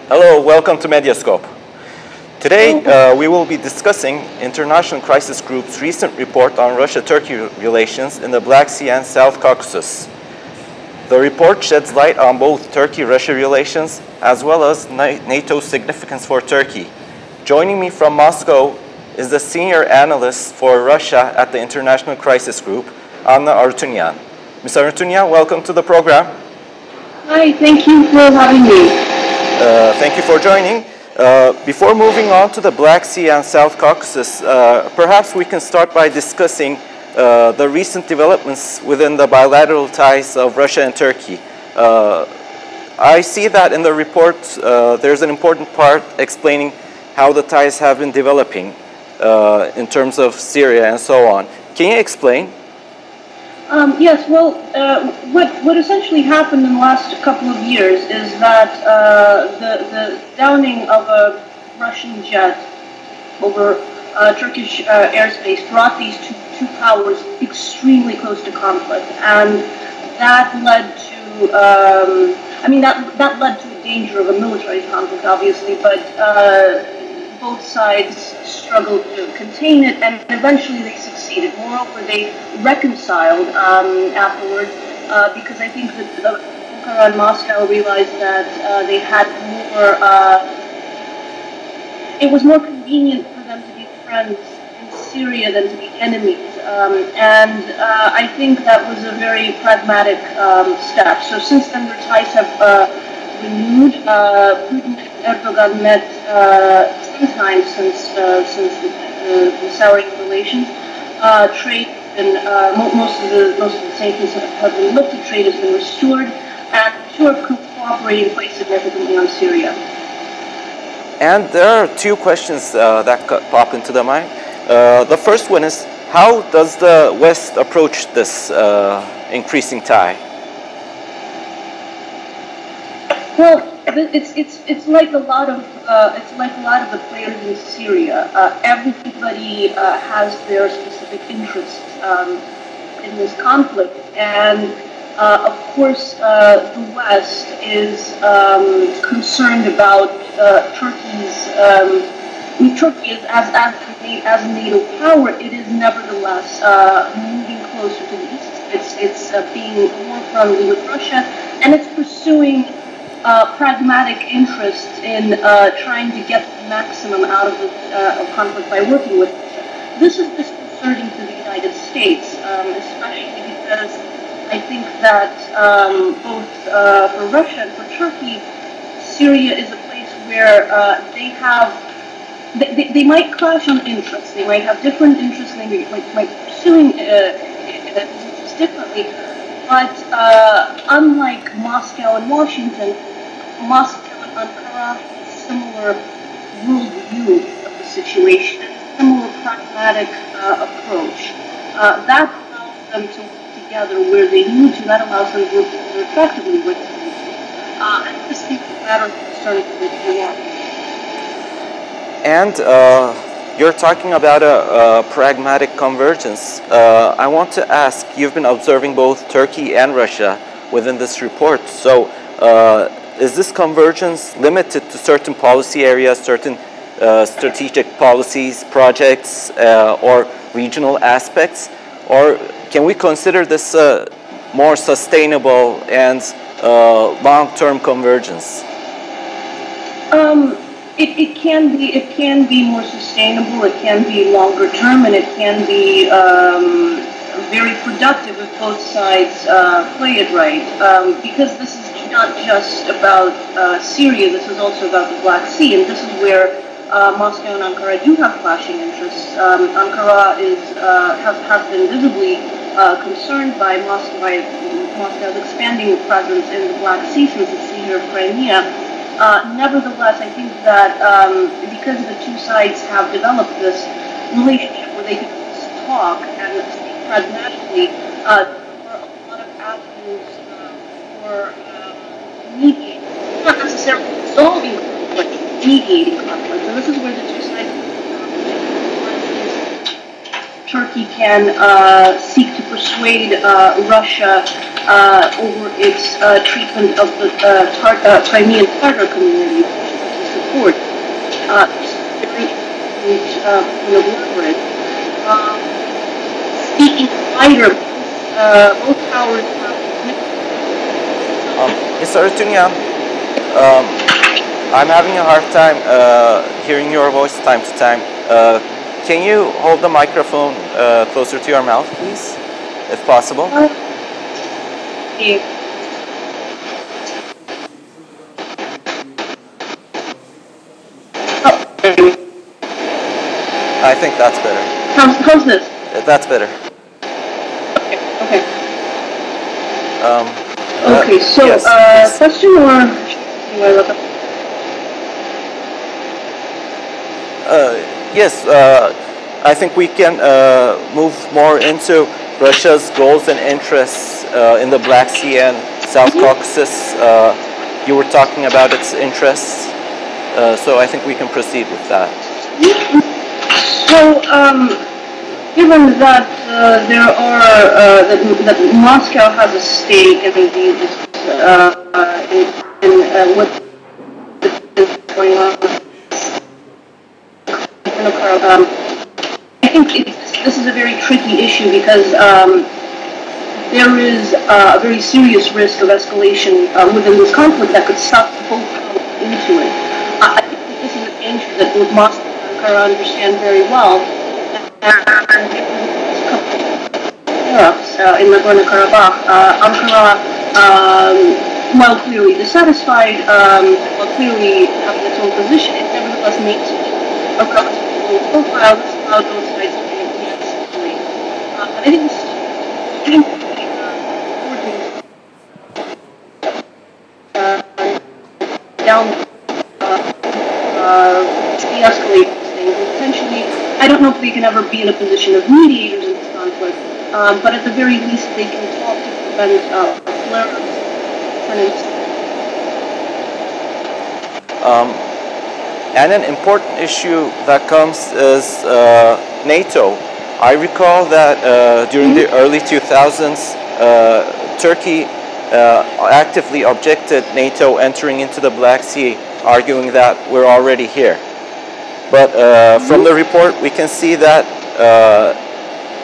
Hello, welcome to Medyascope. Today we will be discussing International Crisis Group's recent report on Russia-Turkey relations in the Black Sea and South Caucasus. The report sheds light on both Turkey-Russia relations as well as NATO's significance for Turkey. Joining me from Moscow is the senior analyst for Russia at the International Crisis Group, Anna Arutunyan. Ms. Arutunyan, welcome to the program. Hi, thank you for having me. Thank you for joining. Before moving on to the Black Sea and South Caucasus, perhaps we can start by discussing the recent developments within the bilateral ties of Russia and Turkey. I see that in the report there's an important part explaining how the ties have been developing in terms of Syria and so on. Can you explain? Yes, well, what essentially happened in the last couple of years is that the downing of a Russian jet over Turkish airspace brought these two powers extremely close to conflict, and that led to, that led to a danger of a military conflict, obviously, but both sides struggled to contain it, and eventually they succeeded. Moreover, they reconciled afterward because I think that Ankara and Moscow realized that they had more. It was more convenient for them to be friends in Syria than to be enemies, and I think that was a very pragmatic step. So since then, their ties have renewed. Putin and Erdogan met 10 times since the souring of relations. Trade and most of the sanctions have been lifted. Trade has been restored, and two are cooperating quite significantly on Syria. And there are two questions that pop into the mind. The first one is, how does the West approach this increasing tie? Well, it's like a lot of the players in Syria. Everybody has their specific interests in this conflict, and of course the West is concerned about Turkey's. Turkey is as a NATO power. It is nevertheless moving closer to the east. It's being more friendly with Russia, and it's pursuing pragmatic interests in trying to get the maximum out of the conflict by working with Russia. This is disconcerting to the United States, especially because I think that both for Russia and for Turkey, Syria is a place where they might clash on interests. They might have different interests, and they might be pursuing interests differently. But unlike Moscow and Washington, Moscow and Ankara have a similar worldview of the situation, a similar pragmatic approach. That allows them to work together where they need to. That allows them to work together effectively with them. And this is a matter of concern for the war. And you're talking about a pragmatic convergence. I want to ask, you've been observing both Turkey and Russia within this report. So is this convergence limited to certain policy areas, certain strategic policies, projects, or regional aspects? Or can we consider this more sustainable and long-term convergence? It can be more sustainable. It can be longer term, and it can be very productive if both sides play it right. Because this is not just about Syria. This is also about the Black Sea, and this is where Moscow and Ankara do have clashing interests. Ankara has been visibly concerned by Moscow's expanding presence in the Black Sea since the seizure of Crimea. Nevertheless, I think that because the two sides have developed this relationship where they can talk and speak pragmatically, there are a lot of avenues for mediating, not necessarily resolving conflict, but mediating conflict. And this is where the two sides Turkey can seek to persuade Russia over its treatment of the Crimean Tatar community, report. It's very elaborate. Speaking wider, both powers have Mr. Arutunyan, I'm having a hard time hearing your voice time to time. Can you hold the microphone closer to your mouth, please, if possible? Yeah. I think that's better. How's this? That's better. Okay. Okay, so yes, yes. question or Yes, I think we can move more into Russia's goals and interests in the Black Sea and South Caucasus. You were talking about its interests, so I think we can proceed with that. So, given that there are that Moscow has a stake in what is going on, I think this is a very tricky issue because there is a very serious risk of escalation within this conflict that could suck both powers into it. I think that this is a danger that both Moscow and Ankara understand very well. And in Nagorno-Karabakh, Ankara, while clearly dissatisfied, while clearly having its own position, it nevertheless makes a relatively low profile. This allowed both sides to advance safely. And I think this is down de-escalate these things. And essentially, I don't know if they can ever be in a position of mediators in this conflict, but at the very least, they can talk to prevent flare-ups. And an important issue that comes is NATO. I recall that during the early 2000s, Turkey actively objected NATO entering into the Black Sea, arguing that we're already here. But from the report, we can see that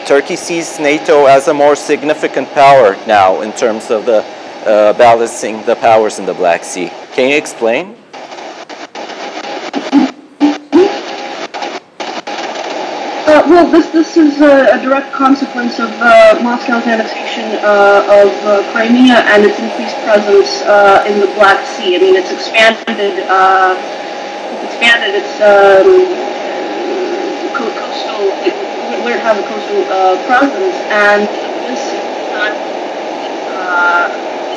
Turkey sees NATO as a more significant power now in terms of the balancing the powers in the Black Sea. Can you explain? Well, this is a direct consequence of Moscow's annexation of Crimea and its increased presence in the Black Sea. I mean, it's expanded its coastal, where it has a coastal presence, and this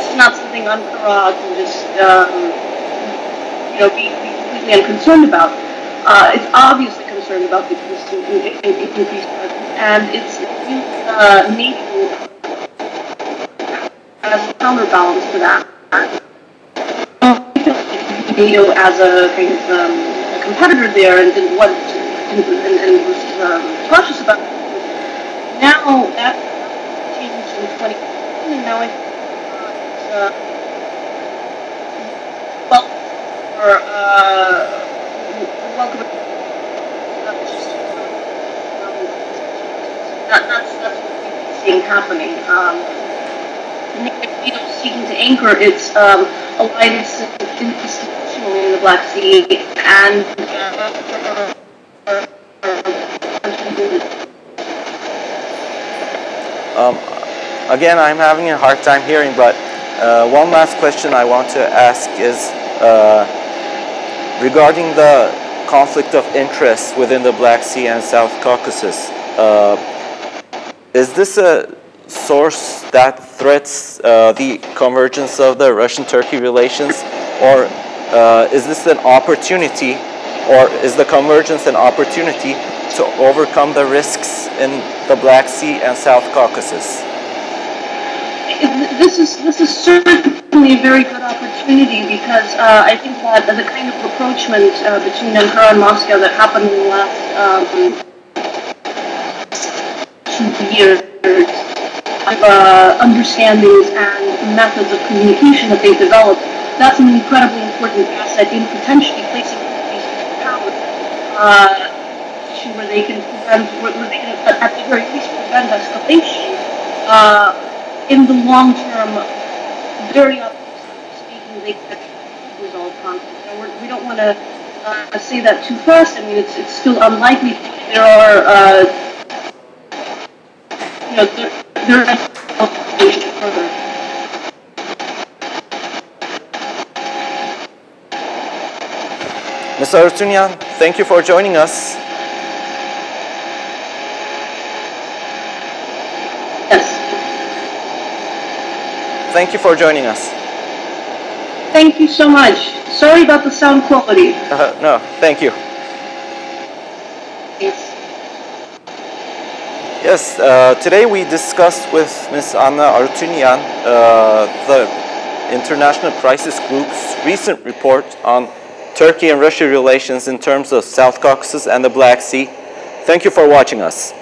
is not something Ankara can just be completely unconcerned about. It's obviously concerned about the increased presence, and it's used NATO as a counterbalance to that. NATO as a kind of a competitor there, and was cautious about it. Now that changed in 2015, and now I think welcome. That's what we've been seeing happening. NATO seeking to anchor its alliance institutionally in the Black Sea and again, I'm having a hard time hearing, but one last question I want to ask is regarding the conflict of interest within the Black Sea and South Caucasus. Is this a source that threats the convergence of the Russian-Turkey relations, or is this an opportunity, or is the convergence an opportunity to overcome the risks in the Black Sea and South Caucasus? This is certainly a very good opportunity because I think that the kind of rapprochement between Ankara and Moscow that happened in the last 2 years of understandings and methods of communication that they've developed, that's an incredibly important asset in potentially placing issue where they can prevent, where they can at the very least prevent escalation. In the long term, very optimistically speaking, they can resolve conflict. We don't want to say that too fast. I mean, it's still unlikely. There are, there are further. Ms. Arutunyan, thank you for joining us. Yes. Thank you for joining us. Thank you so much. Sorry about the sound quality. No, thank you. Yes. Yes, today we discussed with Ms. Anna Arutunyan the International Crisis Group's recent report on Turkey and Russia relations in terms of South Caucasus and the Black Sea. Thank you for watching us.